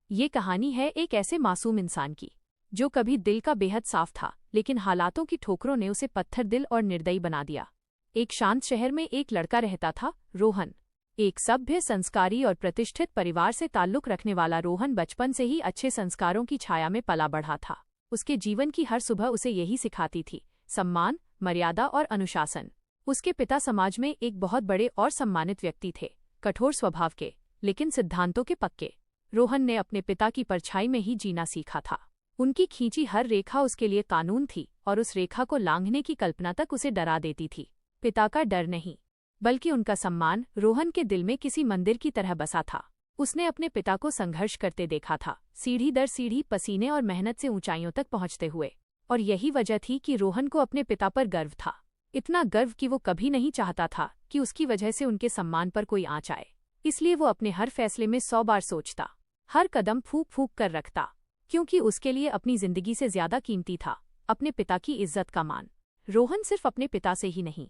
ये कहानी है एक ऐसे मासूम इंसान की जो कभी दिल का बेहद साफ था, लेकिन हालातों की ठोकरों ने उसे पत्थर दिल और निर्दयी बना दिया। एक शांत शहर में एक लड़का रहता था, रोहन। एक सभ्य, संस्कारी और प्रतिष्ठित परिवार से ताल्लुक रखने वाला रोहन बचपन से ही अच्छे संस्कारों की छाया में पला बढ़ा था। उसके जीवन की हर सुबह उसे यही सिखाती थी: सम्मान, मर्यादा और अनुशासन। उसके पिता समाज में एक बहुत बड़े और सम्मानित व्यक्ति थे, कठोर स्वभाव के, लेकिन सिद्धांतों के पक्के। रोहन ने अपने पिता की परछाई में ही जीना सीखा था। उनकी खींची हर रेखा उसके लिए कानून थी, और उस रेखा को लांघने की कल्पना तक उसे डरा देती थी। पिता का डर नहीं, बल्कि उनका सम्मान रोहन के दिल में किसी मंदिर की तरह बसा था। उसने अपने पिता को संघर्ष करते देखा था, सीढ़ी दर सीढ़ी, पसीने और मेहनत से ऊंचाइयों तक पहुंचते हुए। और यही वजह थी कि रोहन को अपने पिता पर गर्व था। इतना गर्व कि वो कभी नहीं चाहता था कि उसकी वजह से उनके सम्मान पर कोई आंच आए। इसलिए वो अपने हर फैसले में 100 बार सोचता, हर कदम फूंक फूंक कर रखता, क्योंकि उसके लिए अपनी जिंदगी से ज्यादा कीमती था अपने पिता की इज्जत का मान। रोहन सिर्फ अपने पिता से ही नहीं,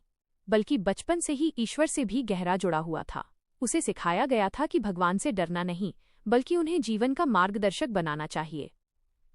बल्कि बचपन से ही ईश्वर से भी गहरा जुड़ा हुआ था। उसे सिखाया गया था कि भगवान से डरना नहीं, बल्कि उन्हें जीवन का मार्गदर्शक बनाना चाहिए।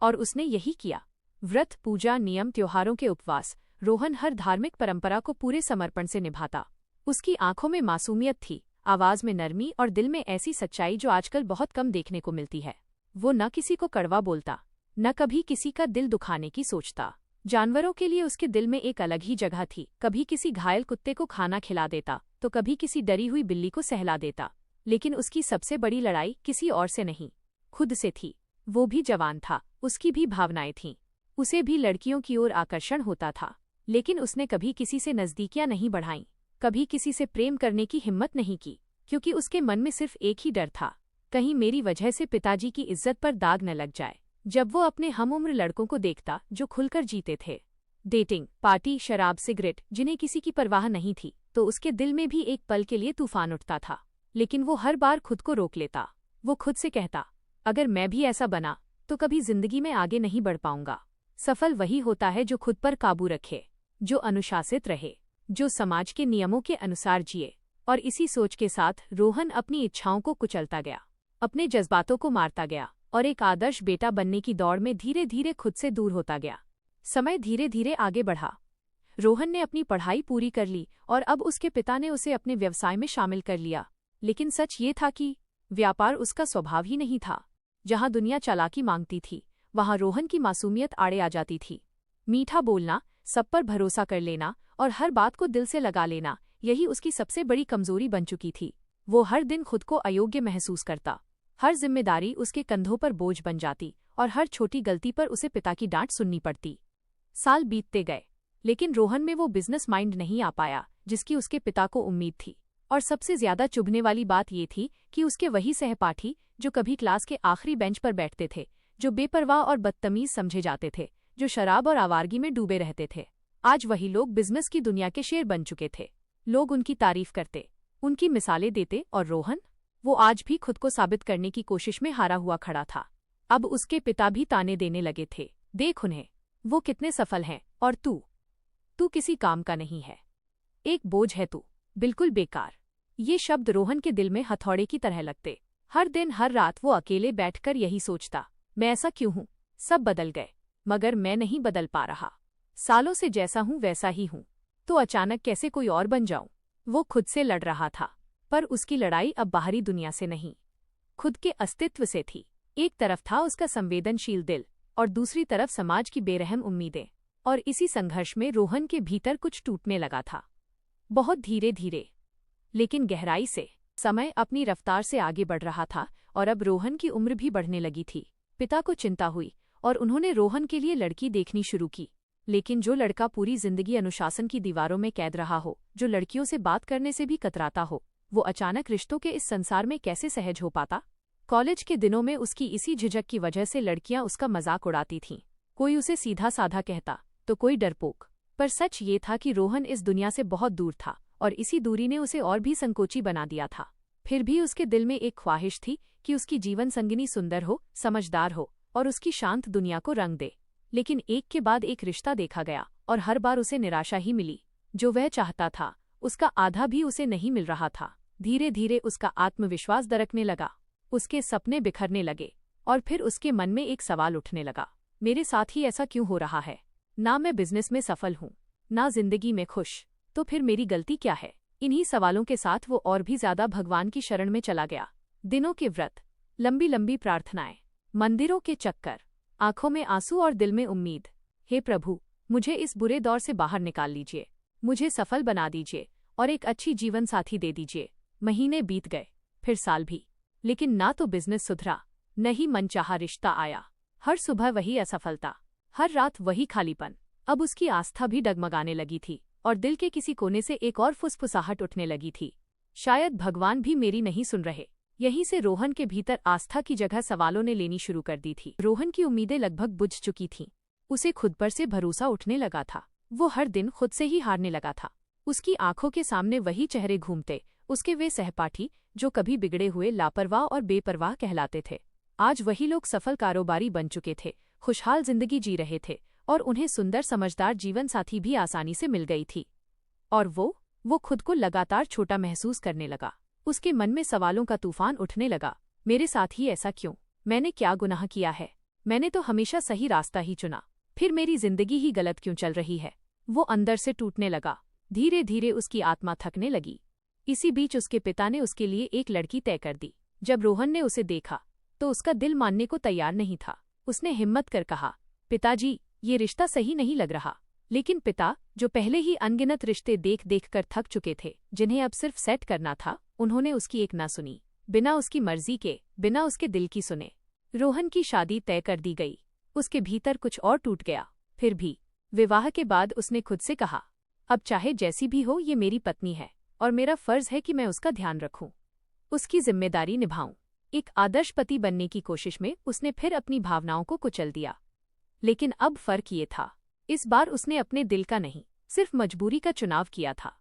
और उसने यही किया। व्रत, पूजा, नियम, त्योहारों के उपवास, रोहन हर धार्मिक परंपरा को पूरे समर्पण से निभाता। उसकी आंखों में मासूमियत थी, आवाज में नरमी और दिल में ऐसी सच्चाई जो आजकल बहुत कम देखने को मिलती है। वो न किसी को कड़वा बोलता, न कभी किसी का दिल दुखाने की सोचता। जानवरों के लिए उसके दिल में एक अलग ही जगह थी। कभी किसी घायल कुत्ते को खाना खिला देता, तो कभी किसी डरी हुई बिल्ली को सहला देता। लेकिन उसकी सबसे बड़ी लड़ाई किसी और से नहीं, खुद से थी। वो भी जवान था, उसकी भी भावनाएं थीं। उसे भी लड़कियों की ओर आकर्षण होता था, लेकिन उसने कभी किसी से नजदीकियां नहीं बढ़ाईं, कभी किसी से प्रेम करने की हिम्मत नहीं की, क्योंकि उसके मन में सिर्फ एक ही डर था, कहीं मेरी वजह से पिताजी की इज्जत पर दाग न लग जाए। जब वो अपने हमउम्र लड़कों को देखता जो खुलकर जीते थे, डेटिंग, पार्टी, शराब, सिगरेट, जिन्हें किसी की परवाह नहीं थी, तो उसके दिल में भी एक पल के लिए तूफान उठता था। लेकिन वो हर बार खुद को रोक लेता। वो खुद से कहता, अगर मैं भी ऐसा बना तो कभी जिंदगी में आगे नहीं बढ़ पाऊंगा। सफल वही होता है जो खुद पर काबू रखे, जो अनुशासित रहे, जो समाज के नियमों के अनुसार जिए। और इसी सोच के साथ रोहन अपनी इच्छाओं को कुचलता गया, अपने जज्बातों को मारता गया, और एक आदर्श बेटा बनने की दौड़ में धीरे धीरे खुद से दूर होता गया। समय धीरे धीरे आगे बढ़ा। रोहन ने अपनी पढ़ाई पूरी कर ली और अब उसके पिता ने उसे अपने व्यवसाय में शामिल कर लिया। लेकिन सच ये था कि व्यापार उसका स्वभाव ही नहीं था। जहां दुनिया चालाकी मांगती थी, वहां रोहन की मासूमियत आड़े आ जाती थी। मीठा बोलना, सब पर भरोसा कर लेना और हर बात को दिल से लगा लेना, यही उसकी सबसे बड़ी कमजोरी बन चुकी थी। वो हर दिन खुद को अयोग्य महसूस करता, हर जिम्मेदारी उसके कंधों पर बोझ बन जाती और हर छोटी गलती पर उसे पिता की डांट सुननी पड़ती। साल बीतते गए, लेकिन रोहन में वो बिजनेस माइंड नहीं आ पाया जिसकी उसके पिता को उम्मीद थी। और सबसे ज्यादा चुभने वाली बात ये थी कि उसके वही सहपाठी जो कभी क्लास के आखिरी बेंच पर बैठते थे, जो बेपरवाह और बदतमीज समझे जाते थे, जो शराब और आवारगी में डूबे रहते थे, आज वही लोग बिजनेस की दुनिया के शेर बन चुके थे। लोग उनकी तारीफ करते, उनकी मिसालें देते, और रोहन, वो आज भी खुद को साबित करने की कोशिश में हारा हुआ खड़ा था। अब उसके पिता भी ताने देने लगे थे, देख उन्हें, वो कितने सफल हैं, और तू किसी काम का नहीं है, एक बोझ है तू, बिल्कुल बेकार। ये शब्द रोहन के दिल में हथौड़े की तरह लगते। हर दिन हर रात वो अकेले बैठकर यही सोचता, मैं ऐसा क्यों हूँ, सब बदल गए मगर मैं नहीं बदल पा रहा। सालों से जैसा हूँ वैसा ही हूँ, तो अचानक कैसे कोई और बन जाऊं। वो खुद से लड़ रहा था, पर उसकी लड़ाई अब बाहरी दुनिया से नहीं, खुद के अस्तित्व से थी। एक तरफ था उसका संवेदनशील दिल और दूसरी तरफ समाज की बेरहम उम्मीदें। और इसी संघर्ष में रोहन के भीतर कुछ टूटने लगा था, बहुत धीरे धीरे, लेकिन गहराई से। समय अपनी रफ्तार से आगे बढ़ रहा था और अब रोहन की उम्र भी बढ़ने लगी थी। पिता को चिंता हुई और उन्होंने रोहन के लिए लड़की देखनी शुरू की। लेकिन जो लड़का पूरी जिंदगी अनुशासन की दीवारों में कैद रहा हो, जो लड़कियों से बात करने से भी कतराता हो, वो अचानक रिश्तों के इस संसार में कैसे सहज हो पाता। कॉलेज के दिनों में उसकी इसी झिझक की वजह से लड़कियां उसका मजाक उड़ाती थीं। कोई उसे सीधा साधा कहता तो कोई डरपोक। पर सच ये था कि रोहन इस दुनिया से बहुत दूर था, और इसी दूरी ने उसे और भी संकोची बना दिया था। फिर भी उसके दिल में एक ख्वाहिश थी कि उसकी जीवन संगिनी सुंदर हो, समझदार हो और उसकी शांत दुनिया को रंग दे। लेकिन एक के बाद एक रिश्ता देखा गया और हर बार उसे निराशा ही मिली। जो वह चाहता था उसका आधा भी उसे नहीं मिल रहा था। धीरे धीरे उसका आत्मविश्वास दरकने लगा, उसके सपने बिखरने लगे और फिर उसके मन में एक सवाल उठने लगा, मेरे साथ ही ऐसा क्यों हो रहा है? ना मैं बिजनेस में सफल हूँ, ना जिंदगी में खुश, तो फिर मेरी गलती क्या है? इन्हीं सवालों के साथ वो और भी ज्यादा भगवान की शरण में चला गया। दिनों के व्रत, लंबी लंबी प्रार्थनाएं, मंदिरों के चक्कर, आंखों में आंसू और दिल में उम्मीद। हे प्रभु, मुझे इस बुरे दौर से बाहर निकाल लीजिए, मुझे सफल बना दीजिए और एक अच्छी जीवन साथी दे दीजिए। महीने बीत गए, फिर साल भी, लेकिन ना तो बिजनेस सुधरा, न ही मनचाहा रिश्ता आया। हर सुबह वही असफलता, हर रात वही खालीपन। अब उसकी आस्था भी डगमगाने लगी थी और दिल के किसी कोने से एक और फुसफुसाहट उठने लगी थी, शायद भगवान भी मेरी नहीं सुन रहे। यहीं से रोहन के भीतर आस्था की जगह सवालों ने लेनी शुरू कर दी थी। रोहन की उम्मीदें लगभग बुझ चुकी थीं। उसे खुद पर से भरोसा उठने लगा था। वो हर दिन खुद से ही हारने लगा था। उसकी आंखों के सामने वही चेहरे घूमते, उसके वे सहपाठी जो कभी बिगड़े हुए, लापरवाह और बेपरवाह कहलाते थे। आज वही लोग सफल कारोबारी बन चुके थे, खुशहाल जिंदगी जी रहे थे और उन्हें सुंदर समझदार जीवन साथी भी आसानी से मिल गई थी। और वो खुद को लगातार छोटा महसूस करने लगा। उसके मन में सवालों का तूफान उठने लगा। मेरे साथ ही ऐसा क्यों? मैंने क्या गुनाह किया है? मैंने तो हमेशा सही रास्ता ही चुना, फिर मेरी जिंदगी ही गलत क्यों चल रही है? वो अंदर से टूटने लगा। धीरे धीरे उसकी आत्मा थकने लगी। इसी बीच उसके पिता ने उसके लिए एक लड़की तय कर दी। जब रोहन ने उसे देखा तो उसका दिल मानने को तैयार नहीं था। उसने हिम्मत कर कहा, पिताजी, ये रिश्ता सही नहीं लग रहा। लेकिन पिता, जो पहले ही अनगिनत रिश्ते देख देख कर थक चुके थे, जिन्हें अब सिर्फ सेट करना था, उन्होंने उसकी एक ना सुनी। बिना उसकी मर्जी के, बिना उसके दिल की सुने रोहन की शादी तय कर दी गई। उसके भीतर कुछ और टूट गया। फिर भी विवाह के बाद उसने खुद से कहा, अब चाहे जैसी भी हो, ये मेरी पत्नी है और मेरा फर्ज है कि मैं उसका ध्यान रखूं, उसकी जिम्मेदारी निभाऊं। एक आदर्श पति बनने की कोशिश में उसने फिर अपनी भावनाओं को कुचल दिया। लेकिन अब फर्क ये था, इस बार उसने अपने दिल का नहीं, सिर्फ मजबूरी का चुनाव किया था।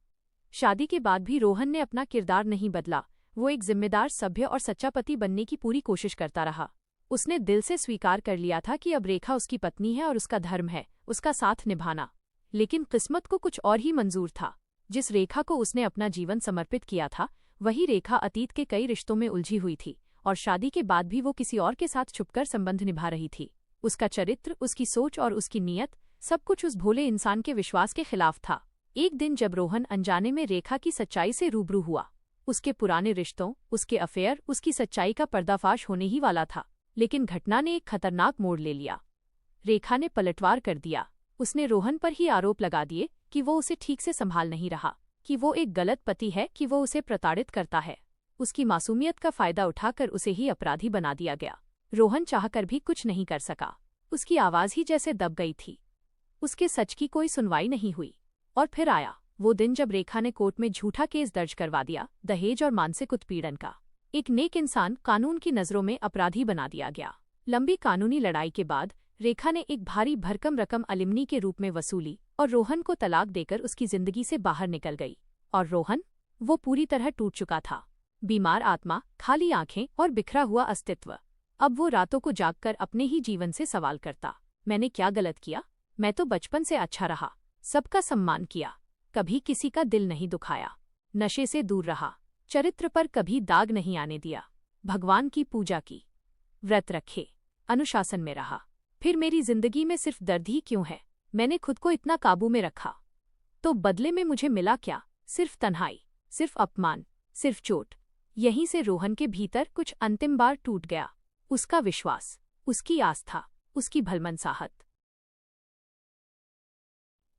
शादी के बाद भी रोहन ने अपना किरदार नहीं बदला। वो एक जिम्मेदार, सभ्य और सच्चा पति बनने की पूरी कोशिश करता रहा। उसने दिल से स्वीकार कर लिया था कि अब रेखा उसकी पत्नी है और उसका धर्म है उसका साथ निभाना। लेकिन किस्मत को कुछ और ही मंजूर था। जिस रेखा को उसने अपना जीवन समर्पित किया था, वही रेखा अतीत के कई रिश्तों में उलझी हुई थी और शादी के बाद भी वो किसी और के साथ छुपकर संबंध निभा रही थी। उसका चरित्र, उसकी सोच और उसकी नीयत, सब कुछ उस भोले इंसान के विश्वास के खिलाफ था। एक दिन जब रोहन अनजाने में रेखा की सच्चाई से रूबरू हुआ, उसके पुराने रिश्तों, उसके अफेयर, उसकी सच्चाई का पर्दाफाश होने ही वाला था। लेकिन घटना ने एक खतरनाक मोड़ ले लिया। रेखा ने पलटवार कर दिया। उसने रोहन पर ही आरोप लगा दिए कि वो उसे ठीक से संभाल नहीं रहा, कि वो एक गलत पति है, कि वो उसे प्रताड़ित करता है। उसकी मासूमियत का फायदा उठाकर उसे ही अपराधी बना दिया गया। रोहन चाहकर भी कुछ नहीं कर सका। उसकी आवाज ही जैसे दब गई थी। उसके सच की कोई सुनवाई नहीं हुई। और फिर आया वो दिन जब रेखा ने कोर्ट में झूठा केस दर्ज करवा दिया, दहेज और मानसिक उत्पीड़न का। एक नेक इंसान कानून की नजरों में अपराधी बना दिया गया। लंबी कानूनी लड़ाई के बाद रेखा ने एक भारी भरकम रकम अलिमनी के रूप में वसूली और रोहन को तलाक देकर उसकी जिंदगी से बाहर निकल गई। और रोहन, वो पूरी तरह टूट चुका था। बीमार आत्मा, खाली आंखें और बिखरा हुआ अस्तित्व। अब वो रातों को जागकर अपने ही जीवन से सवाल करता, मैंने क्या गलत किया? मैं तो बचपन से अच्छा रहा, सबका सम्मान किया, कभी किसी का दिल नहीं दुखाया, नशे से दूर रहा, चरित्र पर कभी दाग नहीं आने दिया, भगवान की पूजा की, व्रत रखे, अनुशासन में रहा। फिर मेरी जिंदगी में सिर्फ दर्द ही क्यों है? मैंने खुद को इतना काबू में रखा, तो बदले में मुझे मिला क्या? सिर्फ तन्हाई, सिर्फ अपमान, सिर्फ चोट। यहीं से रोहन के भीतर कुछ अंतिम बार टूट गया। उसका विश्वास, उसकी आस्था, उसकी भलमनसाहत।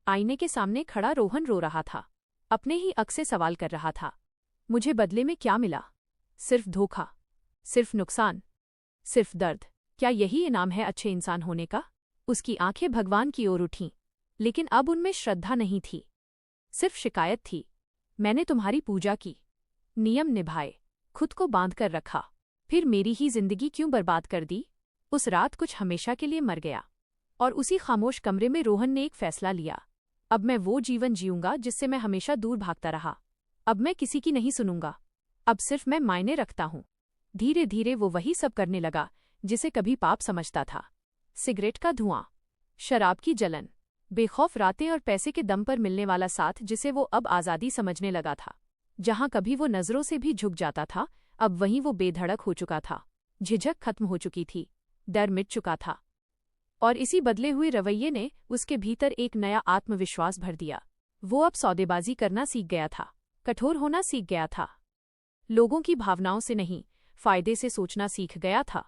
आईने के सामने खड़ा रोहन रो रहा था, अपने ही अक से सवाल कर रहा था, मुझे बदले में क्या मिला? सिर्फ धोखा, सिर्फ नुकसान, सिर्फ दर्द। क्या यही इनाम है अच्छे इंसान होने का? उसकी आंखें भगवान की ओर उठीं, लेकिन अब उनमें श्रद्धा नहीं थी, सिर्फ शिकायत थी। मैंने तुम्हारी पूजा की, नियम निभाए, खुद को बांध कर रखा, फिर मेरी ही जिंदगी क्यों बर्बाद कर दी? उस रात कुछ हमेशा के लिए मर गया और उसी खामोश कमरे में रोहन ने एक फैसला लिया। अब मैं वो जीवन जीऊंगा जिससे मैं हमेशा दूर भागता रहा। अब मैं किसी की नहीं सुनूंगा, अब सिर्फ मैं मायने रखता हूं। धीरे धीरे वो वही सब करने लगा जिसे कभी पाप समझता था। सिगरेट का धुआं, शराब की जलन, बेखौफ रातें और पैसे के दम पर मिलने वाला साथ जिसे वो अब आज़ादी समझने लगा था। जहां कभी वो नजरों से भी झुक जाता था, अब वहीं वो बेधड़क हो चुका था। झिझक खत्म हो चुकी थी, डर मिट चुका था, और इसी बदले हुए रवैये ने उसके भीतर एक नया आत्मविश्वास भर दिया। वो अब सौदेबाजी करना सीख गया था, कठोर होना सीख गया था, लोगों की भावनाओं से नहीं, फायदे से सोचना सीख गया था।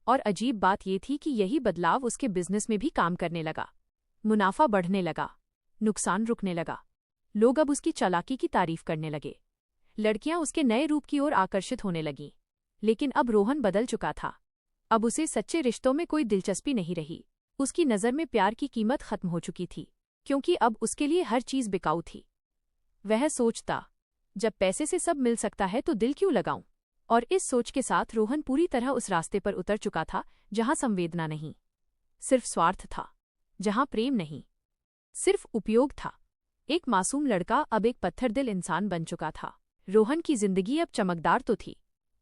और अजीब बात यह थी कि यही बदलाव उसके बिजनेस में भी काम करने लगा। मुनाफा बढ़ने लगा, नुकसान रुकने लगा। लोग अब उसकी चालाकी की तारीफ करने लगे। लड़कियां उसके नए रूप की ओर आकर्षित होने लगीं। लेकिन अब रोहन बदल चुका था। अब उसे सच्चे रिश्तों में कोई दिलचस्पी नहीं रही। उसकी नज़र में प्यार की कीमत खत्म हो चुकी थी, क्योंकि अब उसके लिए हर चीज बिकाऊ थी। वह सोचता, जब पैसे से सब मिल सकता है तो दिल क्यों लगाऊं? और इस सोच के साथ रोहन पूरी तरह उस रास्ते पर उतर चुका था जहां संवेदना नहीं, सिर्फ स्वार्थ था, जहां प्रेम नहीं, सिर्फ उपयोग था। एक मासूम लड़का अब एक पत्थरदिल इंसान बन चुका था। रोहन की जिंदगी अब चमकदार तो थी,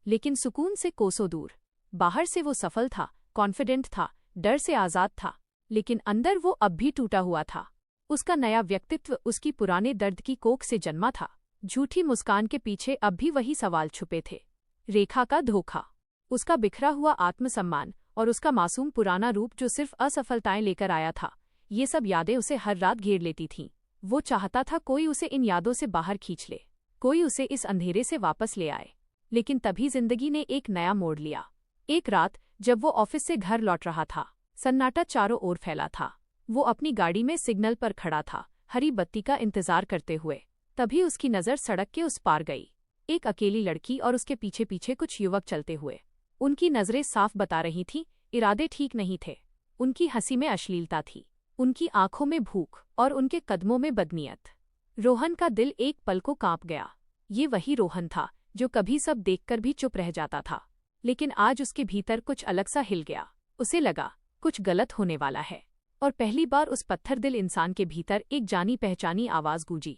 लेकिन सुकून से कोसों दूर। बाहर से वो सफल था, कॉन्फिडेंट था, डर से आजाद था, लेकिन अंदर वो अब भी टूटा हुआ था। उसका नया व्यक्तित्व उसकी पुराने दर्द की कोख से जन्मा था। झूठी मुस्कान के पीछे अब भी वही सवाल छुपे थे। रेखा का धोखा, उसका बिखरा हुआ आत्मसम्मान और उसका मासूम पुराना रूप जो सिर्फ असफलताएं लेकर आया था, ये सब यादें उसे हर रात घेर लेती थीं। वो चाहता था कोई उसे इन यादों से बाहर खींच ले, कोई उसे इस अंधेरे से वापस ले आए। लेकिन तभी जिंदगी ने एक नया मोड़ लिया। एक रात जब वो ऑफिस से घर लौट रहा था, सन्नाटा चारों ओर फैला था। वो अपनी गाड़ी में सिग्नल पर खड़ा था, हरी बत्ती का इंतजार करते हुए। तभी उसकी नज़र सड़क के उस पार गई। एक अकेली लड़की और उसके पीछे पीछे कुछ युवक चलते हुए। उनकी नजरें साफ बता रही थीं, इरादे ठीक नहीं थे। उनकी हंसी में अश्लीलता थी, उनकी आंखों में भूख और उनके कदमों में बदनीयत। रोहन का दिल एक पल को कांप गया। ये वही रोहन था जो कभी सब देखकर भी चुप रह जाता था, लेकिन आज उसके भीतर कुछ अलग सा हिल गया। उसे लगा कुछ गलत होने वाला है, और पहली बार उस पत्थरदिल इंसान के भीतर एक जानी पहचानी आवाज गूंजी।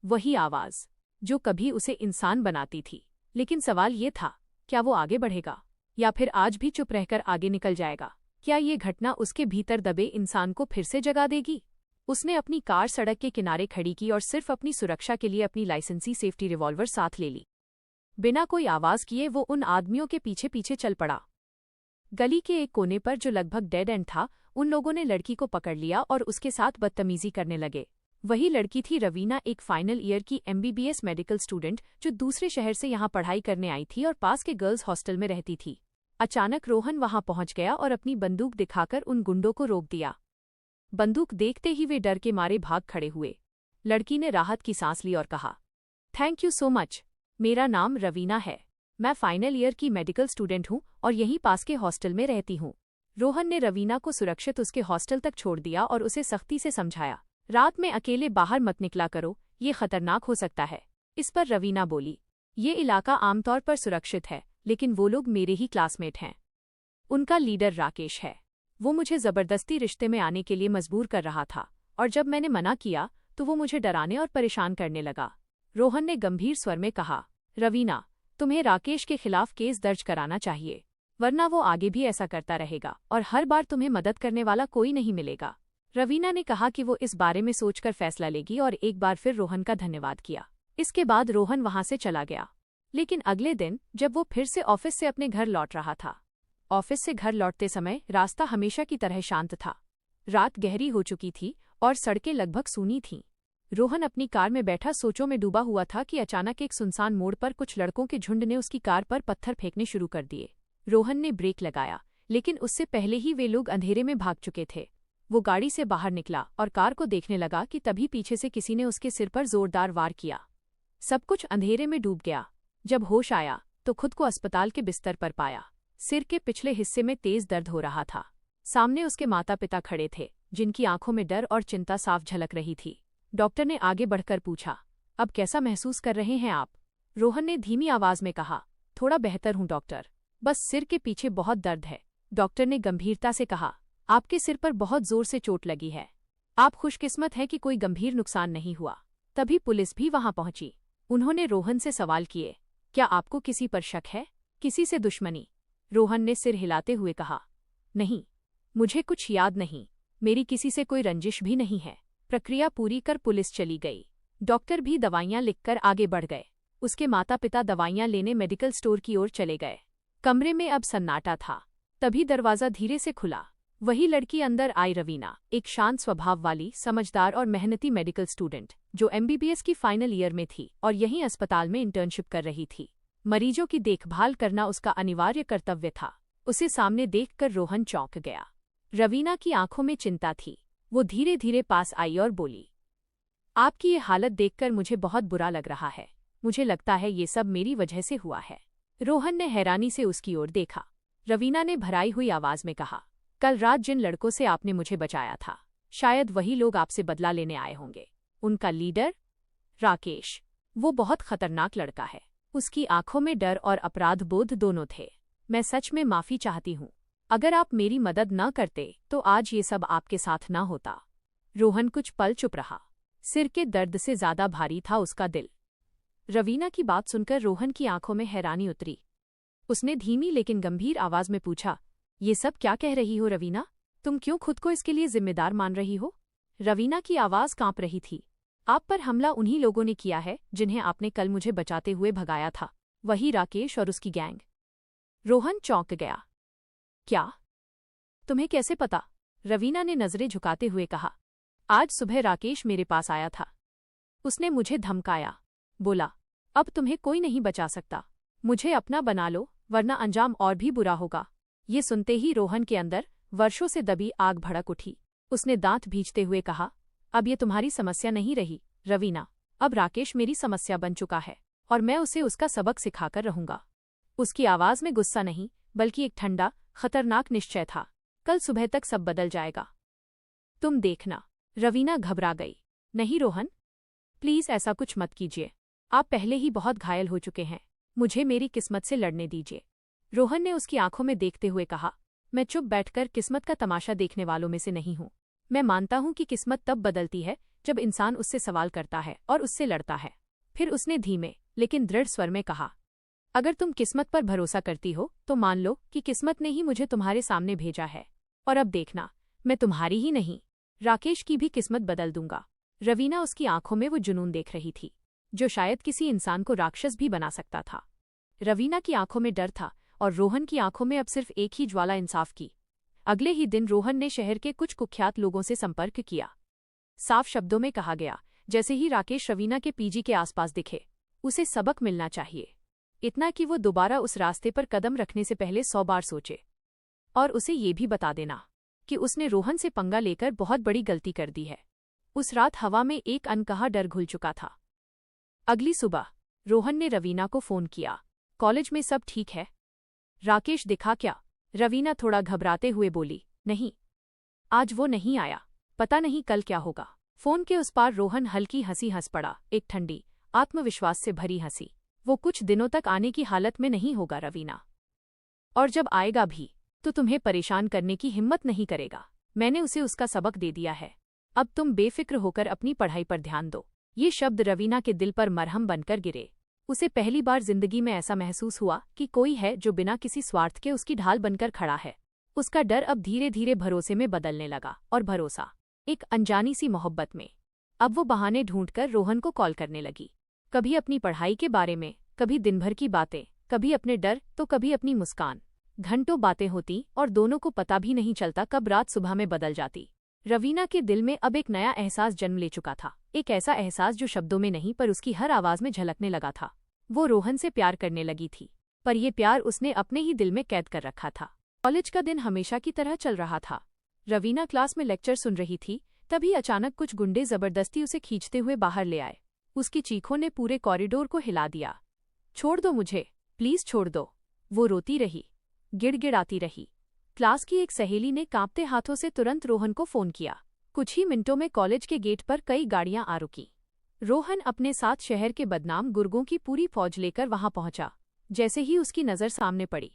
वही आवाज जो कभी उसे इंसान बनाती थी। लेकिन सवाल ये था, क्या वो आगे बढ़ेगा या फिर आज भी चुप रहकर आगे निकल जाएगा? क्या ये घटना उसके भीतर दबे इंसान को फिर से जगा देगी? उसने अपनी कार सड़क के किनारे खड़ी की और सिर्फ अपनी सुरक्षा के लिए अपनी लाइसेंसी सेफ्टी रिवॉल्वर साथ ले ली। बिना कोई आवाज किए वो उन आदमियों के पीछे पीछे चल पड़ा। गली के एक कोने पर जो लगभग डेड एंड था, उन लोगों ने लड़की को पकड़ लिया और उसके साथ बदतमीजी करने लगे। वही लड़की थी रवीना, एक फाइनल ईयर की MBBS मेडिकल स्टूडेंट जो दूसरे शहर से यहाँ पढ़ाई करने आई थी और पास के गर्ल्स हॉस्टल में रहती थी। अचानक रोहन वहां पहुंच गया और अपनी बंदूक दिखाकर उन गुंडों को रोक दिया। बंदूक देखते ही वे डर के मारे भाग खड़े हुए। लड़की ने राहत की सांस ली और कहा, थैंक यू सो मच, मेरा नाम रवीना है, मैं फाइनल ईयर की मेडिकल स्टूडेंट हूँ और यहीं पास के हॉस्टल में रहती हूँ। रोहन ने रवीना को सुरक्षित उसके हॉस्टल तक छोड़ दिया और उसे सख्ती से समझाया, रात में अकेले बाहर मत निकला करो, ये खतरनाक हो सकता है। इस पर रवीना बोली, ये इलाका आमतौर पर सुरक्षित है, लेकिन वो लोग मेरे ही क्लासमेट हैं। उनका लीडर राकेश है, वो मुझे जबरदस्ती रिश्ते में आने के लिए मजबूर कर रहा था, और जब मैंने मना किया तो वो मुझे डराने और परेशान करने लगा। रोहन ने गंभीर स्वर में कहा, रवीना, तुम्हें राकेश के खिलाफ केस दर्ज कराना चाहिए, वरना वो आगे भी ऐसा करता रहेगा और हर बार तुम्हें मदद करने वाला कोई नहीं मिलेगा। रवीना ने कहा कि वो इस बारे में सोचकर फैसला लेगी और एक बार फिर रोहन का धन्यवाद किया। इसके बाद रोहन वहां से चला गया। लेकिन अगले दिन जब वो फिर से ऑफिस से अपने घर लौट रहा था, ऑफिस से घर लौटते समय रास्ता हमेशा की तरह शांत था। रात गहरी हो चुकी थी और सड़कें लगभग सूनी थीं। रोहन अपनी कार में बैठा सोचों में डूबा हुआ था कि अचानक एक सुनसान मोड़ पर कुछ लड़कों के झुंड ने उसकी कार पर पत्थर फेंकने शुरू कर दिए। रोहन ने ब्रेक लगाया, लेकिन उससे पहले ही वे लोग अंधेरे में भाग चुके थे। वो गाड़ी से बाहर निकला और कार को देखने लगा कि तभी पीछे से किसी ने उसके सिर पर जोरदार वार किया। सब कुछ अंधेरे में डूब गया। जब होश आया तो खुद को अस्पताल के बिस्तर पर पाया। सिर के पिछले हिस्से में तेज दर्द हो रहा था। सामने उसके माता पिता खड़े थे, जिनकी आंखों में डर और चिंता साफ झलक रही थी। डॉक्टर ने आगे बढ़कर पूछा, अब कैसा महसूस कर रहे हैं आप? रोहन ने धीमी आवाज में कहा, थोड़ा बेहतर हूं डॉक्टर, बस सिर के पीछे बहुत दर्द है। डॉक्टर ने गंभीरता से कहा, आपके सिर पर बहुत जोर से चोट लगी है। आप खुशकिस्मत हैं कि कोई गंभीर नुकसान नहीं हुआ। तभी पुलिस भी वहां पहुंची। उन्होंने रोहन से सवाल किए, क्या आपको किसी पर शक है, किसी से दुश्मनी? रोहन ने सिर हिलाते हुए कहा, नहीं, मुझे कुछ याद नहीं, मेरी किसी से कोई रंजिश भी नहीं है। प्रक्रिया पूरी कर पुलिस चली गई। डॉक्टर भी दवाइयां लिखकर आगे बढ़ गए। उसके माता पिता दवाइयां लेने मेडिकल स्टोर की ओर चले गए। कमरे में अब सन्नाटा था। तभी दरवाजा धीरे से खुला। वही लड़की अंदर आई, रवीना, एक शांत स्वभाव वाली, समझदार और मेहनती मेडिकल स्टूडेंट, जो एमबीबीएस की फाइनल ईयर में थी और यहीं अस्पताल में इंटर्नशिप कर रही थी। मरीजों की देखभाल करना उसका अनिवार्य कर्तव्य था। उसे सामने देखकर रोहन चौंक गया। रवीना की आंखों में चिंता थी। वो धीरे धीरे पास आई और बोली, आपकी ये हालत देखकर मुझे बहुत बुरा लग रहा है। मुझे लगता है ये सब मेरी वजह से हुआ है। रोहन ने हैरानी से उसकी ओर देखा। रवीना ने भराई हुई आवाज में कहा, कल रात जिन लड़कों से आपने मुझे बचाया था, शायद वही लोग आपसे बदला लेने आए होंगे। उनका लीडर राकेश, वो बहुत खतरनाक लड़का है। उसकी आंखों में डर और अपराध बोध दोनों थे। मैं सच में माफी चाहती हूँ। अगर आप मेरी मदद न करते तो आज ये सब आपके साथ न होता। रोहन कुछ पल चुप रहा। सिर के दर्द से ज्यादा भारी था उसका दिल। रवीना की बात सुनकर रोहन की आंखों में हैरानी उतरी। उसने धीमी लेकिन गंभीर आवाज में पूछा, ये सब क्या कह रही हो रवीना? तुम क्यों खुद को इसके लिए जिम्मेदार मान रही हो? रवीना की आवाज कांप रही थी। आप पर हमला उन्हीं लोगों ने किया है जिन्हें आपने कल मुझे बचाते हुए भगाया था, वही राकेश और उसकी गैंग। रोहन चौंक गया। क्या? तुम्हें कैसे पता? रवीना ने नजरें झुकाते हुए कहा, आज सुबह राकेश मेरे पास आया था। उसने मुझे धमकाया, बोला, अब तुम्हें कोई नहीं बचा सकता। मुझे अपना बना लो वरना अंजाम और भी बुरा होगा। ये सुनते ही रोहन के अंदर वर्षों से दबी आग भड़क उठी। उसने दांत भींचते हुए कहा, अब ये तुम्हारी समस्या नहीं रही रवीना। अब राकेश मेरी समस्या बन चुका है और मैं उसे उसका सबक सिखाकर रहूंगा। उसकी आवाज में गुस्सा नहीं बल्कि एक ठंडा, खतरनाक निश्चय था। कल सुबह तक सब बदल जाएगा, तुम देखना। रवीना घबरा गई। नहीं रोहन, प्लीज ऐसा कुछ मत कीजिए। आप पहले ही बहुत घायल हो चुके हैं। मुझे मेरी किस्मत से लड़ने दीजिए। रोहन ने उसकी आंखों में देखते हुए कहा, मैं चुप बैठकर किस्मत का तमाशा देखने वालों में से नहीं हूँ। मैं मानता हूँ कि किस्मत तब बदलती है जब इंसान उससे सवाल करता है और उससे लड़ता है। फिर उसने धीमे लेकिन दृढ़ स्वर में कहा, अगर तुम किस्मत पर भरोसा करती हो तो मान लो कि किस्मत ने ही मुझे तुम्हारे सामने भेजा है। और अब देखना, मैं तुम्हारी ही नहीं, राकेश की भी किस्मत बदल दूंगा। रवीना उसकी आंखों में वो जुनून देख रही थी जो शायद किसी इंसान को राक्षस भी बना सकता था। रवीना की आंखों में डर था और रोहन की आंखों में अब सिर्फ एक ही ज्वाला, इंसाफ की। अगले ही दिन रोहन ने शहर के कुछ कुख्यात लोगों से संपर्क किया। साफ शब्दों में कहा गया, जैसे ही राकेश रवीना के पीजी के आसपास दिखे, उसे सबक मिलना चाहिए। इतना कि वो दोबारा उस रास्ते पर कदम रखने से पहले 100 बार सोचे। और उसे ये भी बता देना कि उसने रोहन से पंगा लेकर बहुत बड़ी गलती कर दी है। उस रात हवा में एक अनकहा डर घुल चुका था। अगली सुबह रोहन ने रवीना को फोन किया, कॉलेज में सब ठीक है? राकेश दिखा क्या? रवीना थोड़ा घबराते हुए बोली, नहीं, आज वो नहीं आया। पता नहीं कल क्या होगा। फोन के उस पार रोहन हल्की हंसी हंस पड़ा, एक ठंडी, आत्मविश्वास से भरी हंसी। वो कुछ दिनों तक आने की हालत में नहीं होगा रवीना, और जब आएगा भी तो तुम्हें परेशान करने की हिम्मत नहीं करेगा। मैंने उसे उसका सबक दे दिया है। अब तुम बेफिक्र होकर अपनी पढ़ाई पर ध्यान दो। ये शब्द रवीना के दिल पर मरहम बनकर गिरे। उसे पहली बार जिंदगी में ऐसा महसूस हुआ कि कोई है जो बिना किसी स्वार्थ के उसकी ढाल बनकर खड़ा है। उसका डर अब धीरे धीरे भरोसे में बदलने लगा, और भरोसा एक अनजानी सी मोहब्बत में। अब वो बहाने ढूंढकर रोहन को कॉल करने लगी, कभी अपनी पढ़ाई के बारे में, कभी दिन भर की बातें, कभी अपने डर तो कभी अपनी मुस्कान। घंटों बातें होती और दोनों को पता भी नहीं चलता कब रात सुबह में बदल जाती। रवीना के दिल में अब एक नया एहसास जन्म ले चुका था, एक ऐसा एहसास जो शब्दों में नहीं पर उसकी हर आवाज में झलकने लगा था। वो रोहन से प्यार करने लगी थी, पर यह प्यार उसने अपने ही दिल में कैद कर रखा था। कॉलेज का दिन हमेशा की तरह चल रहा था। रवीना क्लास में लेक्चर सुन रही थी, तभी अचानक कुछ गुंडे जबरदस्ती उसे खींचते हुए बाहर ले आए। उसकी चीखों ने पूरे कॉरिडोर को हिला दिया। छोड़ दो मुझे, प्लीज छोड़ दो। वो रोती रही, गिड़गिड़ाती रही। क्लास की एक सहेली ने कांपते हाथों से तुरंत रोहन को फोन किया। कुछ ही मिनटों में कॉलेज के गेट पर कई गाड़ियां आ रुकीं। रोहन अपने साथ शहर के बदनाम गुर्गों की पूरी फौज लेकर वहां पहुंचा। जैसे ही उसकी नजर सामने पड़ी,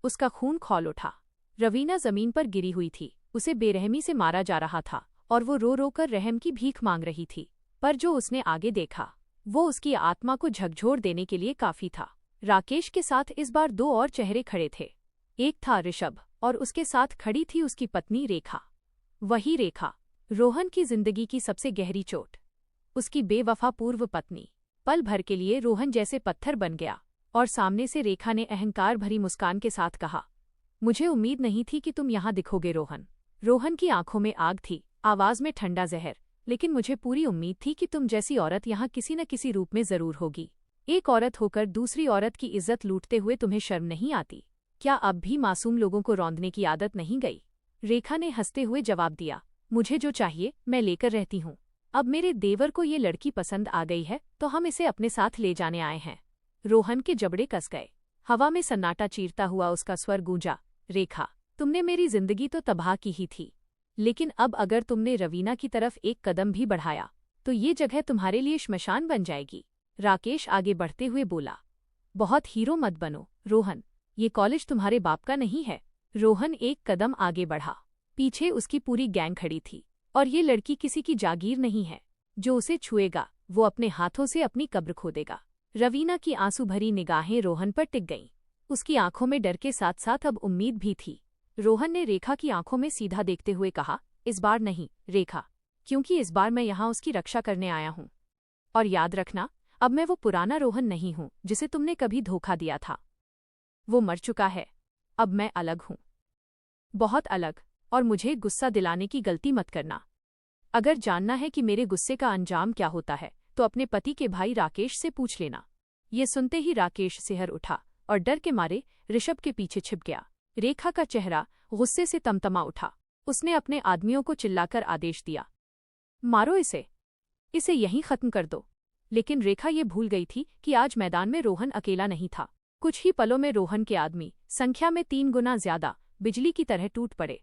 उसका खून खौल उठा। रवीना जमीन पर गिरी हुई थी, उसे बेरहमी से मारा जा रहा था और वो रो रो कर रहम की भीख मांग रही थी। पर जो उसने आगे देखा वो उसकी आत्मा को झकझोर देने के लिए काफी था। राकेश के साथ इस बार 2 और चेहरे खड़े थे। एक था ऋषभ और उसके साथ खड़ी थी उसकी पत्नी रेखा। वही रेखा, रोहन की जिंदगी की सबसे गहरी चोट, उसकी बेवफा पूर्व पत्नी। पल भर के लिए रोहन जैसे पत्थर बन गया और सामने से रेखा ने अहंकार भरी मुस्कान के साथ कहा, मुझे उम्मीद नहीं थी कि तुम यहाँ दिखोगे रोहन। रोहन की आंखों में आग थी, आवाज में ठंडा जहर। लेकिन मुझे पूरी उम्मीद थी कि तुम जैसी औरत यहाँ किसी न किसी रूप में जरूर होगी। एक औरत होकर दूसरी औरत की इज्जत लूटते हुए तुम्हें शर्म नहीं आती? क्या अब भी मासूम लोगों को रौंदने की आदत नहीं गई? रेखा ने हंसते हुए जवाब दिया, मुझे जो चाहिए मैं लेकर रहती हूँ। अब मेरे देवर को ये लड़की पसंद आ गई है तो हम इसे अपने साथ ले जाने आए हैं। रोहन के जबड़े कस गए। हवा में सन्नाटा चीरता हुआ उसका स्वर गूंजा, रेखा, तुमने मेरी जिंदगी तो तबाह की ही थी, लेकिन अब अगर तुमने रवीना की तरफ एक कदम भी बढ़ाया तो ये जगह तुम्हारे लिए श्मशान बन जाएगी। राकेश आगे बढ़ते हुए बोला, बहुत हीरो मत बनो रोहन, ये कॉलेज तुम्हारे बाप का नहीं है। रोहन एक कदम आगे बढ़ा। पीछे उसकी पूरी गैंग खड़ी थी, और ये लड़की किसी की जागीर नहीं है। जो उसे छुएगा वो अपने हाथों से अपनी कब्र खोदेगा। रवीना की आंसू भरी निगाहें रोहन पर टिक गईं। उसकी आंखों में डर के साथ साथ अब उम्मीद भी थी। रोहन ने रेखा की आंखों में सीधा देखते हुए कहा, इस बार नहीं रेखा, क्योंकि इस बार मैं यहाँ उसकी रक्षा करने आया हूँ। और याद रखना, अब मैं वो पुराना रोहन नहीं हूँ जिसे तुमने कभी धोखा दिया था। वो मर चुका है। अब मैं अलग हूँ, बहुत अलग। और मुझे गुस्सा दिलाने की गलती मत करना। अगर जानना है कि मेरे गुस्से का अंजाम क्या होता है तो अपने पति के भाई राकेश से पूछ लेना। ये सुनते ही राकेश सिहर उठा और डर के मारे ऋषभ के पीछे छिप गया। रेखा का चेहरा गुस्से से तमतमा उठा। उसने अपने आदमियों को चिल्लाकर आदेश दिया, मारो इसे, इसे यहीं खत्म कर दो। लेकिन रेखा ये भूल गई थी कि आज मैदान में रोहन अकेला नहीं था। कुछ ही पलों में रोहन के आदमी, संख्या में 3 गुना ज्यादा, बिजली की तरह टूट पड़े।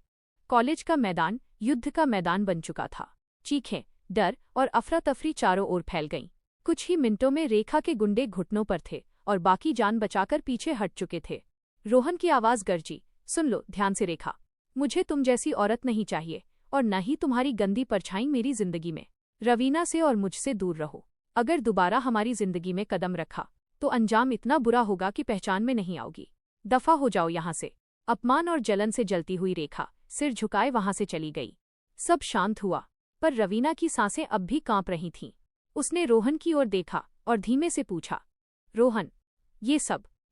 कॉलेज का मैदान युद्ध का मैदान बन चुका था। चीखें, डर और अफरा तफरी चारों ओर फैल गईं। कुछ ही मिनटों में रेखा के गुंडे घुटनों पर थे और बाकी जान बचाकर पीछे हट चुके थे। रोहन की आवाज गरजी, सुन लो ध्यान से रेखा, मुझे तुम जैसी औरत नहीं चाहिए और न ही तुम्हारी गंदी परछाई मेरी जिंदगी में। रवीना से और मुझसे दूर रहो। अगर दोबारा हमारी जिंदगी में कदम रखा तो अंजाम इतना बुरा होगा कि पहचान में नहीं आओगी। दफा हो जाओ यहाँ से। अपमान और जलन से जलती हुई रेखा सिर झुकाए वहां से चली गई। सब शांत हुआ, पर रवीना की सांसें अब भी कांप रही थीं। उसने रोहन की ओर देखा और धीमे से पूछा, रोहन,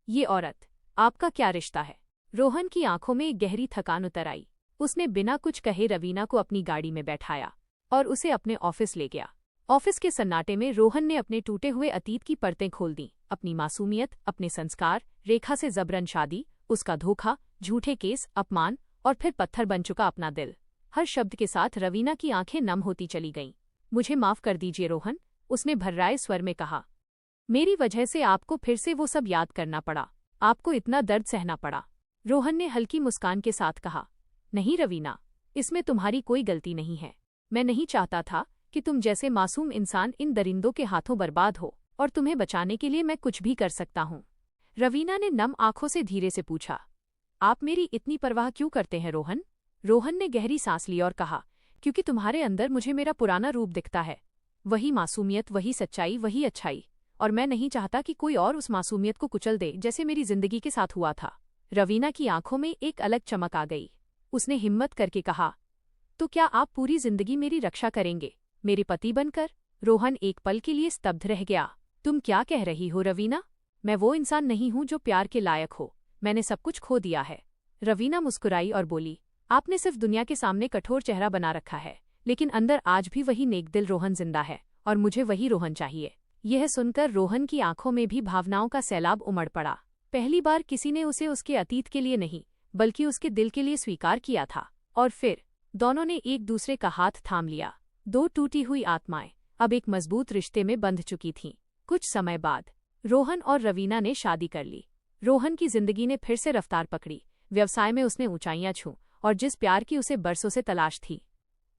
ये औरत, आपका क्या रिश्ता है? रोहन की आंखों में एक गहरी थकान उतर आई। उसने बिना कुछ कहे रवीना को अपनी गाड़ी में बैठाया और उसे अपने ऑफिस ले गया। ऑफिस के सन्नाटे में रोहन ने अपने टूटे हुए अतीत की परतें खोल दी। अपनी मासूमियत, अपने संस्कार, रेखा से जबरन शादी, उसका धोखा, झूठे केस, अपमान और फिर पत्थर बन चुका अपना दिल। हर शब्द के साथ रवीना की आंखें नम होती चली गईं। मुझे माफ कर दीजिए रोहन, उसने भर्राए स्वर में कहा। मेरी वजह से आपको फिर से वो सब याद करना पड़ा, आपको इतना दर्द सहना पड़ा। रोहन ने हल्की मुस्कान के साथ कहा, नहीं रवीना, इसमें तुम्हारी कोई गलती नहीं है। मैं नहीं चाहता था कि तुम जैसे मासूम इंसान इन दरिंदों के हाथों बर्बाद हो, और तुम्हें बचाने के लिए मैं कुछ भी कर सकता हूँ। रवीना ने नम आंखों से धीरे से पूछा, आप मेरी इतनी परवाह क्यों करते हैं रोहन? रोहन ने गहरी सांस ली और कहा, क्योंकि तुम्हारे अंदर मुझे मेरा पुराना रूप दिखता है। वही मासूमियत, वही सच्चाई, वही अच्छाई। और मैं नहीं चाहता कि कोई और उस मासूमियत को कुचल दे जैसे मेरी जिंदगी के साथ हुआ था। रवीना की आंखों में एक अलग चमक आ गई। उसने हिम्मत करके कहा, तो क्या आप पूरी जिंदगी मेरी रक्षा करेंगे, मेरे पति बनकर? रोहन एक पल के लिए स्तब्ध रह गया। तुम क्या कह रही हो रवीना? मैं वो इंसान नहीं हूँ जो प्यार के लायक हो। मैंने सब कुछ खो दिया है। रवीना मुस्कुराई और बोली, आपने सिर्फ दुनिया के सामने कठोर चेहरा बना रखा है, लेकिन अंदर आज भी वही नेकदिल रोहन जिंदा है, और मुझे वही रोहन चाहिए। यह सुनकर रोहन की आंखों में भी भावनाओं का सैलाब उमड़ पड़ा। पहली बार किसी ने उसे उसके अतीत के लिए नहीं, बल्कि उसके दिल के लिए स्वीकार किया था। और फिर दोनों ने एक दूसरे का हाथ थाम लिया। दो टूटी हुई आत्माएं अब एक मजबूत रिश्ते में बंध चुकी थीं। कुछ समय बाद रोहन और रवीना ने शादी कर ली। रोहन की जिंदगी ने फिर से रफ्तार पकड़ी। व्यवसाय में उसने ऊंचाइयां छू, और जिस प्यार की उसे बरसों से तलाश थी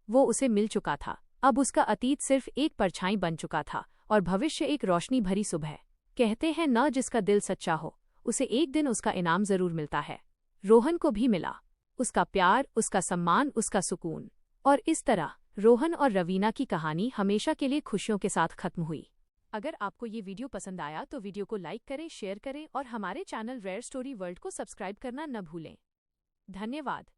वो उसे मिल चुका था। अब उसका अतीत सिर्फ एक परछाई बन चुका था और भविष्य एक रोशनी भरी सुबह। कहते हैं न जिसका दिल सच्चा हो उसे एक दिन उसका इनाम जरूर मिलता है। रोहन को भी मिला, उसका प्यार, उसका सम्मान, उसका सुकून। और इस तरह रोहन और रवीना की कहानी हमेशा के लिए खुशियों के साथ खत्म हुई। अगर आपको ये वीडियो पसंद आया तो वीडियो को लाइक करें, शेयर करें और हमारे चैनल रेयर स्टोरी वर्ल्ड को सब्सक्राइब करना न भूलें। धन्यवाद।